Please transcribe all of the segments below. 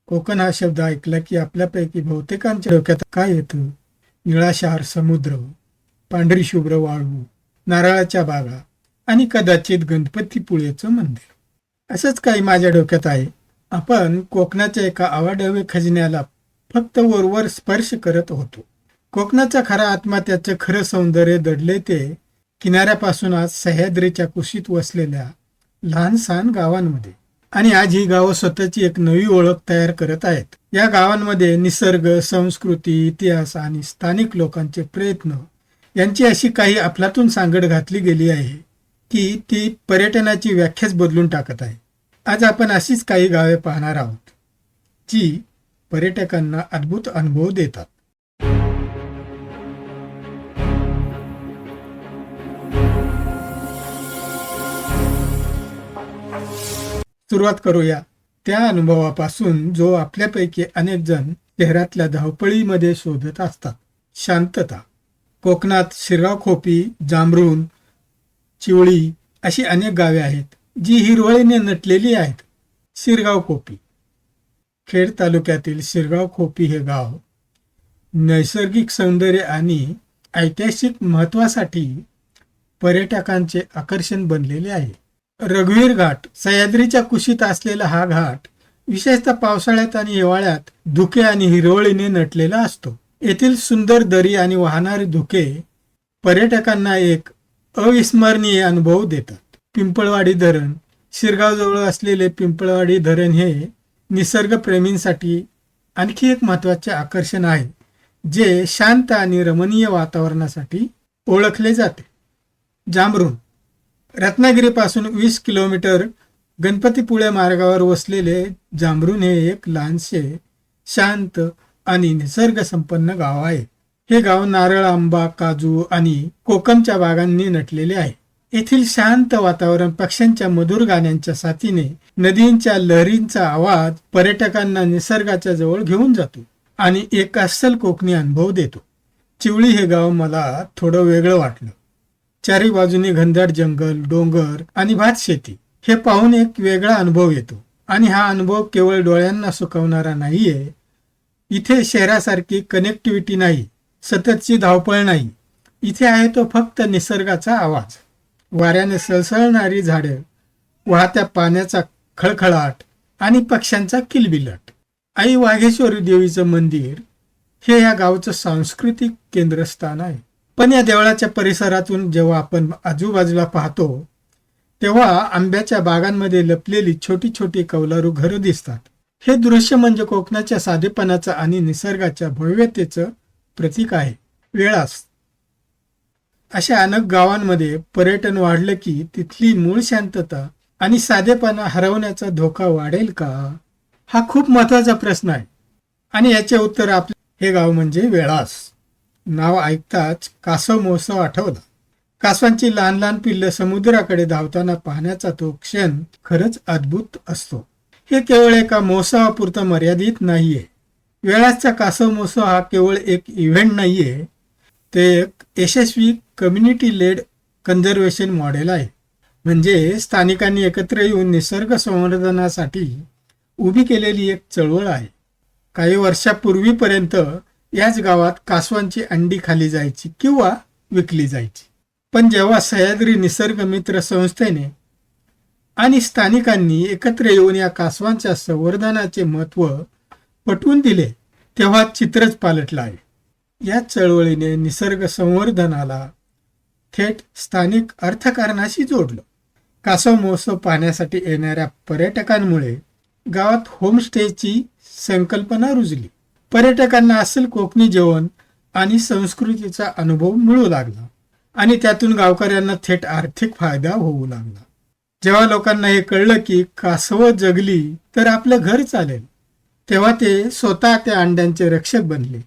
कोकण हा शब्द ऐकला की आपल्यापैकी बहुतेकांच्या डोक्यात काय येतं? निळाशार समुद्र, पांढरी शुभ्र वाळू, नारळाच्या बागा आणि कदाचित गणपतीपुळेचं मंदिर. असंच काही माझ्या डोक्यात आहे. आपण कोकणाच्या एका अवाढव्य खजिन्याला फक्त वरवर स्पर्श करत होतो. कोकणाचा खरा आत्मा, त्याचं खरं सौंदर्य दडले ते किनाऱ्यापासून आज सह्याद्रीच्या कुशीत वसलेल्या लहान सहान गावांमध्ये. आणि आज ही गावं स्वतःची एक नवी ओळख तयार करत आहेत. या गावांमध्ये निसर्ग, संस्कृती, इतिहास आणि स्थानिक लोकांचे प्रयत्न यांची अशी काही अफलातून सांगड घातली गेली आहे की ती पर्यटनाची व्याख्याच बदलून टाकत आहे. आज आपण अशीच काही गावे पाहणार आहोत जी पर्यटकांना अद्भुत अनुभव देतात. सुरुवात करूया त्या अनुभवापासून जो आपल्यापैकी अनेक जण शहरातल्या धावपळीमध्ये शोधत असतात. शांतता. कोकणात शिरगाव खोपी, जांभरुण, चिवळी अशी अनेक गावे आहेत जी हिरवळीने नटलेली आहेत. शिरगाव खोपी. खेड तालुक्यातील शिरगाव खोपी हे गाव नैसर्गिक सौंदर्य आणि ऐतिहासिक महत्वासाठी पर्यटकांचे आकर्षण बनलेले आहे. रघुवीर घाट. सह्याद्रीच्या कुशीत असलेला हा घाट विशेषतः पावसाळ्यात आणि हिवाळ्यात धुके आणि हिरवळीने नटलेला असतो. येथील सुंदर दरी आणि वाहणारे धुके पर्यटकांना एक अविस्मरणीय अनुभव देतात. पिंपळवाडी धरण. शिरगावजवळ असलेले पिंपळवाडी धरण हे निसर्गप्रेमींसाठी आणखी एक महत्त्वाचे आकर्षण आहे, जे शांत आणि रमणीय वातावरणासाठी ओळखले जाते. जांभरुण. रत्नागिरीपासून 20 किलोमीटर गणपतीपुळे मार्गावर वसलेले जांभरुण हे एक लहानसे, शांत आणि निसर्गसंपन्न गाव आहे. हे गाव नारळ, आंबा, काजू आणि कोकमच्या बागांनी नटलेले आहे. येथील शांत वातावरण, पक्ष्यांच्या मधुर गाण्यांच्या साथीने नदींच्या लहरींचा आवाज पर्यटकांना निसर्गाच्या जवळ घेऊन जातो आणि एक अस्सल कोकणी अनुभव देतो. चिवळी हे गाव मला थोडं वेगळं वाटलं. चारी बाजूनी घनदाट जंगल, डोंगर आणि भात शेती हे पाहून एक वेगळा अनुभव येतो. आणि हा अनुभव केवळ डोळ्यांना सुकवणारा नाहीये. इथे शहरासारखी कनेक्टिव्हिटी नाही, सततची धावपळ नाही. इथे आहे तो फक्त निसर्गाचा आवाज, वाऱ्याने सळसळणारी झाडं, वाहत्या पाण्याचा खळखळाट आणि पक्ष्यांचा किलबिलाट. आई वाघेश्वरी देवीचं मंदिर हे या गावचं सांस्कृतिक केंद्रस्थान आहे. पण या देवळाच्या परिसरातून जेव्हा आपण आजूबाजूला पाहतो तेव्हा आंब्याच्या बागांमध्ये लपलेली छोटी छोटी कौलारू घरं दिसतात. हे दृश्य म्हणजे कोकणाच्या साधेपणाचं आणि निसर्गाच्या भव्यतेचं प्रतीक आहे. वेळास. अशा अनेक गावांमध्ये पर्यटन वाढलं की तिथली मूळ शांतता आणि साधेपणा हरवण्याचा धोका वाढेल का? हा खूप महत्वाचा प्रश्न आहे आणि याचे उत्तर आपले हे गाव म्हणजे वेळास. नाव ऐकताच कासव महोत्सव आठवला. कासवांची लहान लहान पिल्लं समुद्राकडे धावताना पाहण्याचा तो क्षण खरंच अद्भुत असतो. हे केवळ एका महोत्सवापुरतं मर्यादित नाहीये. वेळासचा कासव महोत्सव हा केवळ एक इव्हेंट नाहीये, ते एक यशस्वी कम्युनिटी लेड कन्झर्वेशन मॉडेल आहे. म्हणजे स्थानिकांनी एकत्र येऊन निसर्ग संवर्धनासाठी उभी केलेली एक चळवळ आहे. काही वर्षापूर्वीपर्यंत याच गावात कासवांची अंडी खाली जायची किंवा विकली जायची. पण जेव्हा सह्याद्री निसर्ग मित्र संस्थेने आणि स्थानिकांनी एकत्र येऊन या कासवांच्या संवर्धनाचे महत्त्व पटवून दिले तेव्हा चित्रच पालटलं आहे. या चळवळीने निसर्ग संवर्धनाला थेट स्थानिक अर्थकारणाशी जोडलं. कासव महोत्सव पाहण्यासाठी येणाऱ्या पर्यटकांमुळे गावात होमस्टेची संकल्पना रुजली. पर्यटकांना अस्सल कोकणी जेवण आणि संस्कृतीचा अनुभव मिळू लागला आणि त्यातून गावकऱ्यांना थेट आर्थिक फायदा होऊ लागला. जेव्हा लोकांना हे कळलं की कासवं जगली तर आपलं घर चालेल, तेव्हा ते स्वतः त्या अंड्यांचे रक्षक बनले.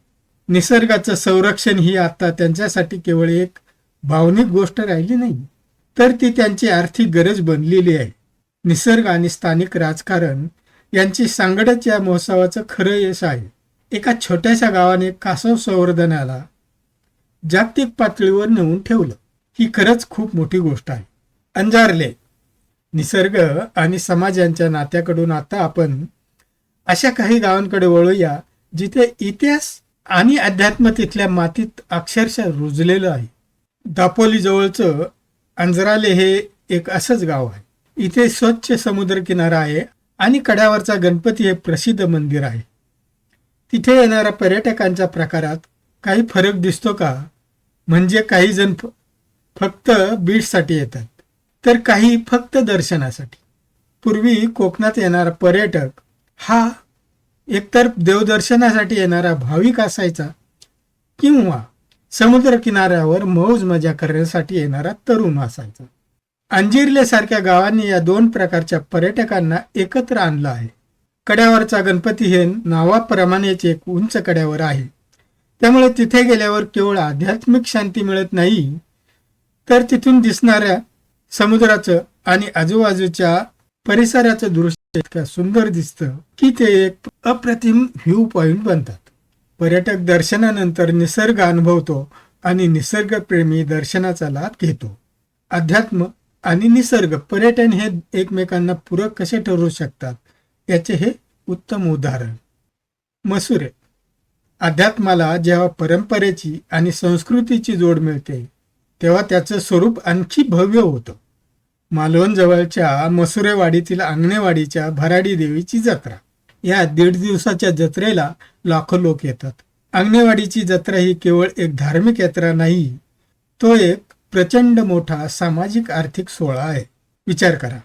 निसर्गाचं संरक्षण ही आता त्यांच्यासाठी केवळ एक भावनिक गोष्ट राहिली नाही, तर ती त्यांची आर्थिक गरज बनलेली आहे. निसर्ग आणि स्थानिक राजकारण यांची सांगडच या महोत्सवाचं खरं यश आहे. एका छोट्याशा गावाने कासव संवर्धनाला जागतिक पातळीवर नेऊन ठेवलं. ही खरंच खूप मोठी गोष्ट आहे. अंजारले. निसर्ग आणि समाज यांच्या नात्याकडून आता आपण अशा काही गावांकडे वळूया जिथे इतिहास आणि अध्यात्म तिथल्या मातीत अक्षरशः रुजलेलं आहे. दापोली जवळचं अंजराले हे एक असंच गाव आहे. इथे स्वच्छ समुद्रकिनारा आहे आणि कड्यावरचा गणपती हे प्रसिद्ध मंदिर आहे. तिथे येणाऱ्या पर्यटकांच्या प्रकारात काही फरक दिसतो का? म्हणजे काही जण फक्त बीचसाठी येतात, तर काही फक्त दर्शनासाठी. पूर्वी कोकणात येणारा पर्यटक हा एकतर देवदर्शनासाठी येणारा भाविक असायचा किंवा समुद्र किनाऱ्यावर मौज मजा करण्यासाठी येणारा तरुण असायचा. अंजिर्लेसारख्या गावांनी या दोन प्रकारच्या पर्यटकांना एकत्र आणलं आहे. कड्यावरचा गणपती हे नावाप्रमाणेच एक उंच कड्यावर आहे. त्यामुळे तिथे गेल्यावर केवळ आध्यात्मिक शांती मिळत नाही, तर तिथून दिसणाऱ्या समुद्राचं आणि आजूबाजूच्या परिसराचं दृश्य इतकं सुंदर दिसतं की ते एक अप्रतिम व्ह्यू पॉइंट बनतात. पर्यटक दर्शनानंतर निसर्ग अनुभवतो आणि निसर्गप्रेमी दर्शनाचा लाभ घेतो. अध्यात्म आणि निसर्ग पर्यटन हे एकमेकांना पूरक कसे ठरू शकतात याचे हे उत्तम उदाहरण. मसुरे. अध्यात्माला जेव्हा परंपरेची आणि संस्कृतीची जोड मिळते तेव्हा त्याचं स्वरूप आणखी भव्य होतं. मालवण जवळच्या मसुरेवाडीतील आंगणेवाडीच्या भराडी देवीची जत्रा. या 1.5 दिवसाच्या जत्रेला लाखो लोक येतात. आंगणेवाडीची जत्रा ही केवळ एक धार्मिक यात्रा नाही, तो एक प्रचंड मोठा सामाजिक आर्थिक सोहळा आहे. विचार करा,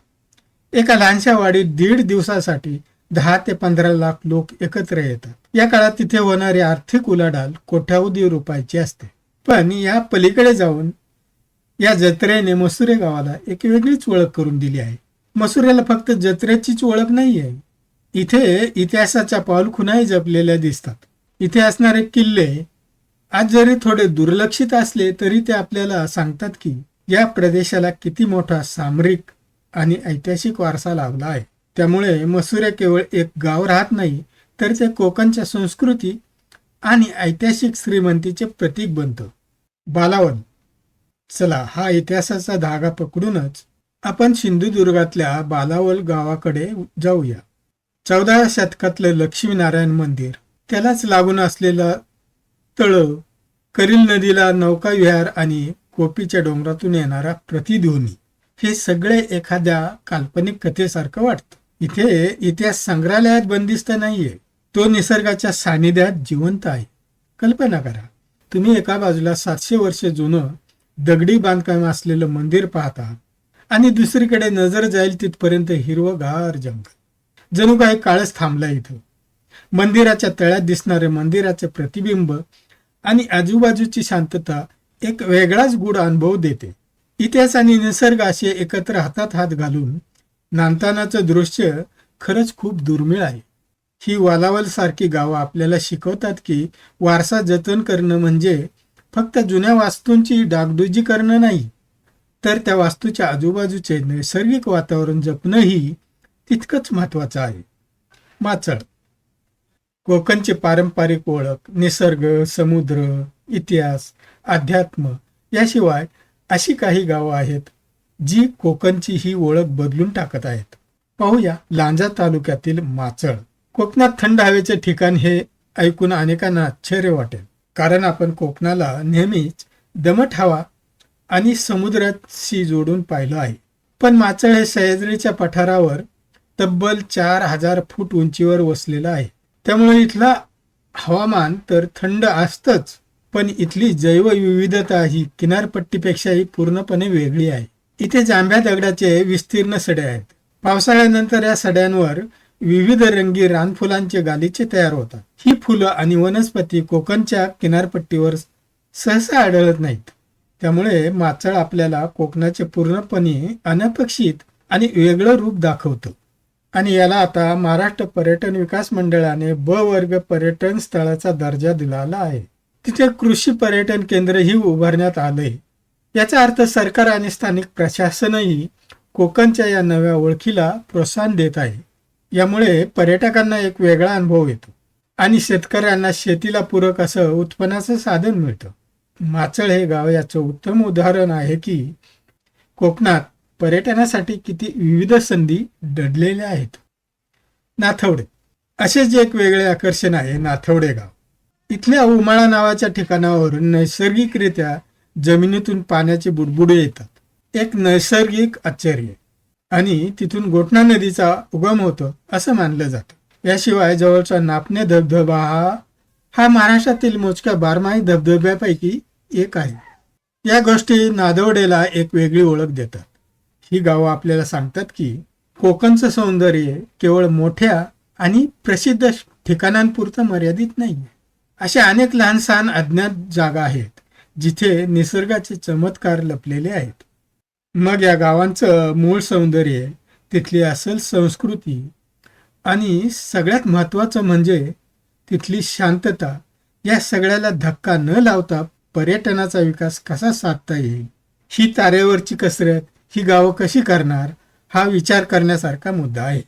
एका लहानशा वाडीत 1.5 दिवसासाठी 10 ते 15 लाख लोक एकत्र येतात. या काळात तिथे होणारी आर्थिक उलाढाल कोट्यावधी रुपयाची असते. पण या पलीकडे जाऊन या जत्रेने मसुरे गावाला एक वेगळीच ओळख करून दिली आहे. मसुरेला फक्त जत्रेचीच ओळख नाही आहे, इथे इतिहासाच्या पाऊलखुणाही जपलेल्या दिसतात. इथे असणारे किल्ले आज जरी थोडे दुर्लक्षित असले तरी ते आपल्याला सांगतात की या प्रदेशाला किती मोठा सामरिक आणि ऐतिहासिक वारसा लाभला आहे. त्यामुळे मसुरे केवळ एक गाव राहत नाही, तर ते कोकणच्या संस्कृती आणि ऐतिहासिक श्रीमंतीचे प्रतीक बनतं. बालावन. चला, हा इतिहासाचा धागा पकडूनच आपण सिंधुदुर्गातल्या बालावल गावाकडे जाऊया. 14व्या शतकातलं लक्ष्मीनारायण मंदिर, त्यालाच लागून असलेला तळ, करील नदीला नौकाविहार आणि कोपीच्या डोंगरातून येणारा प्रतिध्वनी, हे सगळे एखाद्या काल्पनिक कथेसारखं वाटतं. इथे इतिहास संग्रहालयात बंदिस्त नाहीये, तो निसर्गाच्या सानिध्यात जिवंत आहे. कल्पना करा, तुम्ही एका बाजूला 700 वर्ष जुनं दगडी बांधकाम असलेलं मंदिर पाहता आणि दुसरीकडे नजर जाईल तिथपर्यंत हिरवगार जंगल. जणू काही काळच थांबला इथं. मंदिराच्या तळ्यात दिसणारे मंदिराचे प्रतिबिंब आणि आजूबाजूची शांतता एक वेगळाच गूढ अनुभव देते. इतिहास आणि निसर्ग असे एकत्र हातात हात घालून नांदतानाचं दृश्य खरंच खूप दुर्मिळ आहे. ही वालावल सारखी गावं आपल्याला शिकवतात की वारसा जतन करणं म्हणजे फक्त जुन्या वास्तूंची डागडुजी करणं नाही, तर त्या वास्तूच्या आजूबाजूचे नैसर्गिक वातावरण जपणंही तितकंच महत्वाचं आहे. माचळ. कोकणची पारंपरिक ओळख, निसर्ग, समुद्र, इतिहास, अध्यात्म याशिवाय अशी काही गावं आहेत जी कोकणची ही ओळख बदलून टाकत आहेत. पाहूया लांजा तालुक्यातील माचळ. कोकणात थंड हवेचे ठिकाण हे ऐकून अनेकांना आश्चर्य वाटेल, कारण आपण कोकणाला नेहमीच दमट हवा आणि समुद्राशी जोडून पाहिलं आहे. पण माचळ हे सह्याद्रीच्या पठारावर तब्बल 4000 फूट उंचीवर वसलेलं आहे. त्यामुळे इथला हवामान तर थंड असतंच, पण इथली जैवविविधता ही किनारपट्टीपेक्षाही पूर्णपणे वेगळी आहे. इथे जांभ्या दगडाचे विस्तीर्ण सडे आहेत. पावसाळ्यानंतर या सड्यांवर विविध रंगी रानफुलांचे गालिचे तयार होतात. ही फुलं आणि वनस्पती कोकणच्या किनारपट्टीवर सहसा आढळत नाहीत. त्यामुळे माचळ आपल्याला कोकणाचे पूर्णपणे अनपेक्षित आणि वेगळं रूप दाखवतं. आणि याला आता महाराष्ट्र पर्यटन विकास मंडळाने ब वर्ग पर्यटन स्थळाचा दर्जा दिलेला आहे. तिथे कृषी पर्यटन केंद्रही उभारण्यात आलंय. याचा अर्थ सरकार आणि स्थानिक प्रशासनही कोकणच्या या नव्या ओळखीला प्रोत्साहन देत आहे. यामुळे पर्यटकांना एक वेगळा अनुभव येतो आणि शेतकऱ्यांना शेतीला पूरक असं उत्पन्नाचं साधन मिळतं. माचळ हे गाव याचं उत्तम उदाहरण आहे की कोकणात पर्यटनासाठी किती विविध संधी दडलेल्या आहेत. नाथवडे. असेच एक वेगळे आकर्षण आहे नाथवडे गाव. इथल्या उमाळा नावाच्या ठिकाणावरून नैसर्गिकरित्या जमिनीतून पाण्याचे बुडबुडे येतात. एक नैसर्गिक आश्चर्य. आणि तिथून गोठणा नदीचा उगम होतो असं मानलं जातं. याशिवाय जवळचा नापणे धबधबा हा महाराष्ट्रातील मोजक्या बारमाही धबधब्यापैकी एक आहे. या गोष्टी नादवडेला एक वेगळी ओळख देतात. ही गावं आपल्याला सांगतात की कोकणचं सौंदर्य केवळ मोठ्या आणि प्रसिद्ध ठिकाणांपुरतं मर्यादित नाही. अशा अनेक लहान सहान अज्ञात जागा आहेत जिथे निसर्गाचे चमत्कार लपलेले आहेत. मग या गावांचं मूळ सौंदर्य, तिथली असल संस्कृती आणि सगळ्यात महत्त्वाचं म्हणजे तिथली शांतता, या सगळ्याला धक्का न लावता पर्यटनाचा विकास कसा साधता येईल, ही तारेवरची कसरत ही गावं कशी करणार, हा विचार करण्यासारखा मुद्दा आहे.